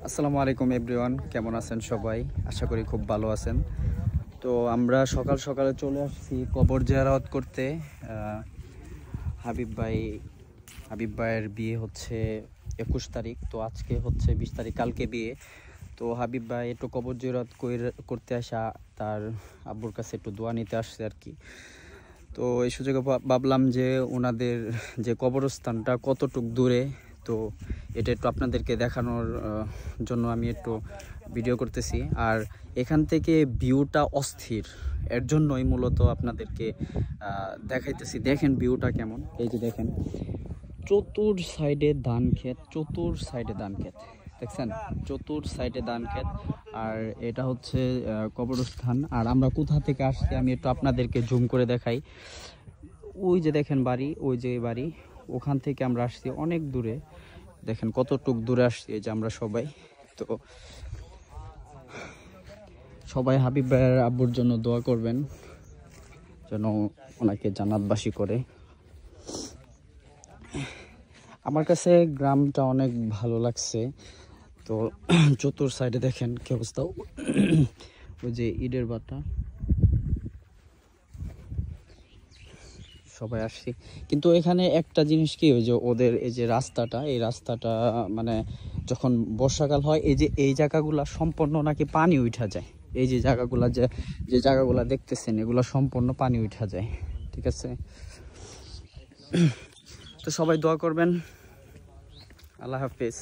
আসসালামু আলাইকুম এভরিওয়ান, কেমন আছেন সবাই? আশা করি খুব ভালো আছেন। তো আমরা সকাল সকালে চলে আসছি কবর জিয়ারত করতে। হাবিব ভাইয়ের বিয়ে হচ্ছে 21 তারিখ, তো আজকে হচ্ছে 20 তারিখ, কালকে বিয়ে। তো হাবিব ভাই একটু কবর জিয়ারত করতে আসা, তার আব্বুর কাছে একটু দোয়া নিতে আসছে আর কি। তো এই সুযোগে ভাবলাম যে ওনাদের যে কবরস্থানটা কতটুক দূরে, তো এটা একটু আপনাদেরকে দেখানোর জন্য আমি একটু ভিডিও করতেছি। আর এখান থেকে ভিউটা অস্থির, এর জন্যই মূলত আপনাদেরকে দেখাইতেছি। দেখেন ভিউটা কেমন, এই যে দেখেন চতুর সাইডে ধান ক্ষেত, দেখছেন চতুর সাইডে ধান ক্ষেত। আর এটা হচ্ছে কবরস্থান। আর আমরা কোথা থেকে আসছি আমি একটু আপনাদেরকে জুম করে দেখাই। ওই যে দেখেন বাড়ি, ওই যে বাড়ি, ওখান থেকে আমরা আসছি অনেক দূরে। দেখেন কতটুক দূরে আসছি এই যে আমরা সবাই। তো সবাই হাবিব ভাইয়ের আব্বুর জন্য দোয়া করবেন যেন ওনাকে জান্নাতবাসী করে। আমার কাছে গ্রামটা অনেক ভালো লাগছে। তো চতুর সাইডে দেখেন কি অবস্থা, ওই যে ইটের বাটা, সবাই আসছি। কিন্তু এখানে একটা জিনিস কি, ওই যে ওদের এই যে রাস্তাটা, এই রাস্তাটা মানে যখন বর্ষাকাল হয়, এই যে এই জায়গাগুলা সম্পূর্ণ নাকি পানি উঠা যায়। এই যে জায়গাগুলা, যে জায়গাগুলা দেখতেছেন, এগুলা সম্পূর্ণ পানি উঠা যায়। ঠিক আছে, তো সবাই দোয়া করবেন। আল্লাহ হাফিজ।